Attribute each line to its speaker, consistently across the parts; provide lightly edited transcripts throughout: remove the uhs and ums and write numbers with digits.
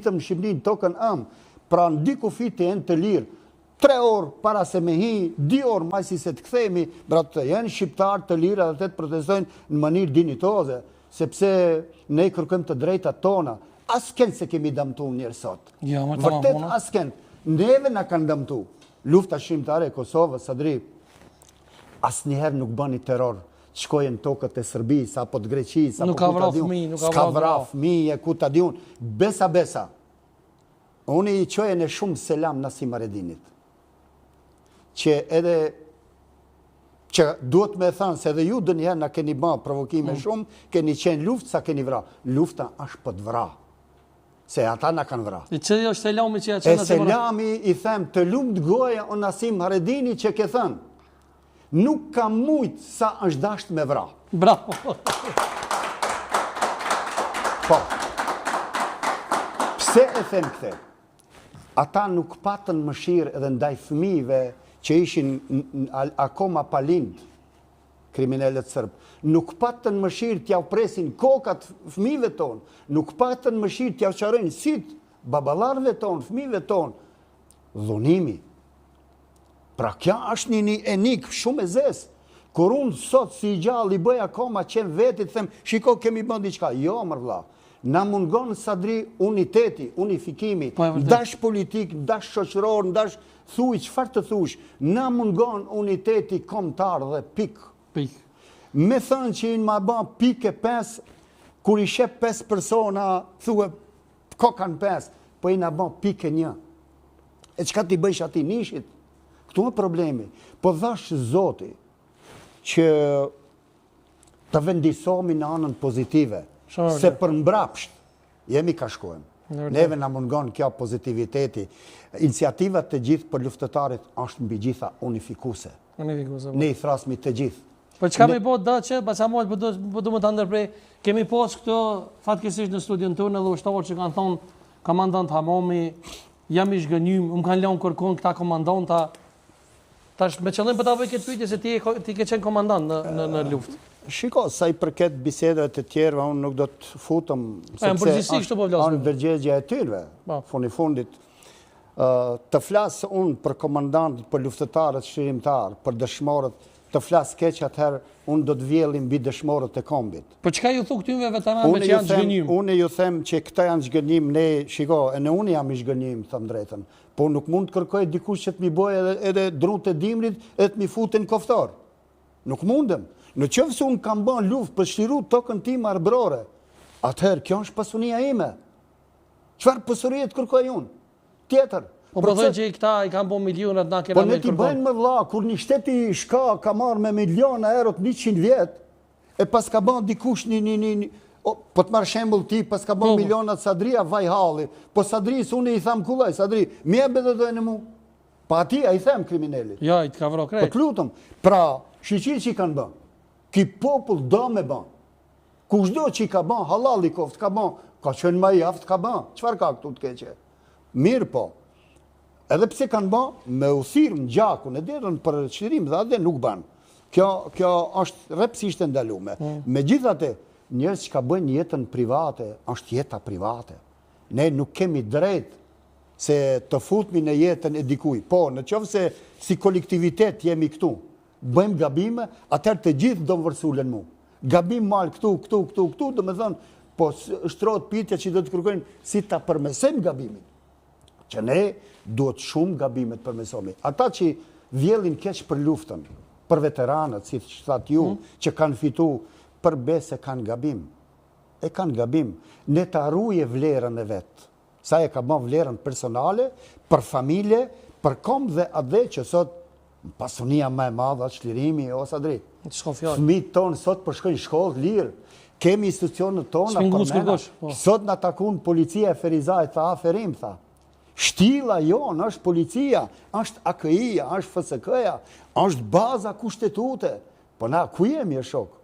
Speaker 1: Në Shqipëni tokën pra ndi kufit e të lirë, 3 orë para se me hi, 2 orë majsi se të kthejmi, bratë të jenë shqiptarë të lirë dhe të protestojnë në mënirë dinitoze, sepse ne kërkojmë të drejta tona. Asken se kemi dëmtu njërë sot. Vërtet asken. Neve na kanë dëmtu. Lufta shqiptare e Kosovës, Sadri, asë njëherë nuk bëni terror. Shkojnë tokët e Sërbis, apo të Greqis, apo ku ta diun. Ska vra fëmije, ku ta diun. Besa. Unë i qojën e shumë selam Nasim Aredinit. Që edhe që duhet me thënë se edhe ju dë njëherë na keni ba provokime shumë, keni qenë luftë sa keni vra. Lufta është për të vra. Se ata na kanë vra.
Speaker 2: E që është selami që ja që
Speaker 1: Nasim? Selami i them të lumt goja o Nasim Aredini që ke thënë. Nuk ka mujtë sa është dasht me vra.
Speaker 2: Bravo.
Speaker 1: Po. Pse e them këte? Ata nuk patën mëshirë edhe ndaj fëmijëve që ishin akoma palind, kriminalet sërbë. Nuk patën mëshirë t'ja presin kokat fëmijëve tonë. Nuk patën mëshirë t'ja qarojnë sit babalarve tonë, fëmijëve tonë. Dhunimi. Pra kja është një enik shumë e zesë. Kur unë sot si i gjallë i bëj akoma qenë vetit, them, shiko kemi bën diçka. Jo, mërvla. Na mungon Sadri uniteti, unifikimi, dash politik, dash shoqëror, dash thuj, çfarë të thush, na mungon uniteti kombëtar dhe pik. Me thënë që i ma ban pike 5, kur i shep 5 persona, thue, kokan 5, po i na ban pike 1. E çka ti bëjsh ati nishit? Këtu më problemi. Po dhash Zoti që të vendisomi në anën pozitive, se për mbrapsht jemi ka shkojmë. Neve na mungon kjo pozitiviteti. Iniciativat të gjithë për luftëtarit është mbi gjitha unifikuse. Ne i thrasmi të gjithë.
Speaker 2: Po çka me po da që, Bacamol, po du më të ndërprej, kemi pas këto fatkesisht në studion tonë edhe ushtarë që kanë thonë, komandant Hamomi, jam i shgënjym, më kanë lënë kërkon këta komandanta. Tash me qëllim për ta bëj këtë pyetje se ti ke qenë komandant në luftë.
Speaker 1: Shiko, sa i përket bisedave të tjerëve, unë nuk do të futëm, sepse anë dërgjegja e tyrve, fundit. Të flasë unë për komandant, për luftëtarët shërimtarë, për dëshmorët, të flasë keq atëherë, unë do të vjellim mbi dëshmorët e kombit.
Speaker 2: Po çka ju thu këtyve veteranëve që janë zhgënjim?
Speaker 1: Unë ju them që këta janë zhgënjim, ne, shiko, e në unë jam i zhgënjim, thëmë drejtën, po nuk mund të kërkoj dikush që të mi bojë edhe drut e dimrit e të mi futin koftor. Nuk mundem. Në qëfë se unë kam bën luft për shtiru tokën tim arbrore, atëherë kjo është pasunia ime. Qëfar pasurie të kërkoj unë? Tjetër.
Speaker 2: Po përthoj që i këta i kam bo milionat na kena
Speaker 1: me kërkoj. Po ne ti bëjnë më vla, kur një shteti shka ka marrë me miliona eurot 100 vjetë, e pas ka bën dikush po të marrë shembull ti, pas ka bën milionat Sadria vaj halli, po Sadris unë i tham kullaj, Sadri, mi e bede dojnë mu. Pa ati a i them kriminalit.
Speaker 2: Ja, i të ka vro krejt.
Speaker 1: Po të lutëm, pra, shiqir që i kanë bën. Ki popull do me ban. Kushdo që i ka ban, halal i koft ka ban, ka qenë ma jaft ka ban. Qfar ka këtu të keqe? Mirë po. Edhe pse kanë ban, me uthirë në gjaku, në derën për qërim dhe adhe nuk ban. Kjo është repsisht e ndalume. Me gjithate, njërës që ka bëjnë jetën private, është jeta private. Ne nuk kemi drejt se të futmi në jetën e dikuj. Po, në qofë se si kolektivitet jemi këtu, bëjmë gabime, atër të gjithë do më vërsulen mu. Gabim malë këtu, do me thënë, po shtrot pitja që do të kërkojnë si ta përmesem gabimin. Që ne duhet shumë gabimet përmesomi. Ata që vjellin keq për luftën, për veteranët, si që thatë ju, që kanë fitu, për bese kanë gabim. E kanë gabim. Ne të arruje vlerën e vetë. Sa e ka bën vlerën personale, për familje, për kom dhe adhe që sot pasunia më e madhe, çlirimi ose drejt. Fëmijët tonë sot përshkojnë shkollë lirë. Kemi institucionet tona përmena. Sot na takon policia e Ferizajt, tha aferim, tha. Shtilla jonë është policia, është AKI-ja, është FSK-ja, është baza kushtetute. Po na ku jemi e shok?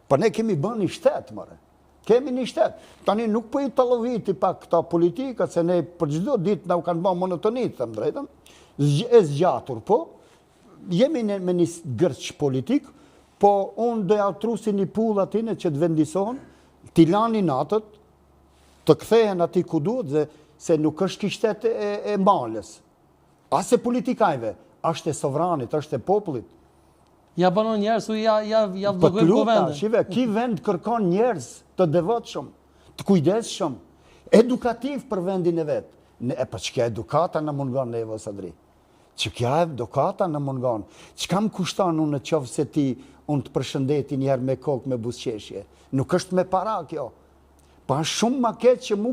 Speaker 1: Po ne kemi bën një shtet, mëre. Kemi një shtet. Tani nuk po i talloviti pak këta politikat, se ne për çdo ditë na u kanë bën monotonit, them drejtën. E zgjatur, po. Jemi me një gërç politik, po unë do ja trusi një pull atine që të vendisohen, t'i lani natët, të kthehen ati ku duhet, dhe se nuk është kishtet e malës, as e politikajve, është e sovranit, është e popullit.
Speaker 2: Ja banon njerëz u ja
Speaker 1: Për
Speaker 2: vllogojnë
Speaker 1: luta,
Speaker 2: vendin.
Speaker 1: shive, ki vend kërkon njerëz të devotshëm, të kujdesshëm, edukativ për vendin e vetë. Pa që kja edukata në mungon në Evo Sadri? Që kja edukata në mungon? Që kam kushtan unë në qovë se ti unë të përshëndeti njerë me kokë me busqeshje? Nuk është me para kjo. Pa shumë ma keq që mu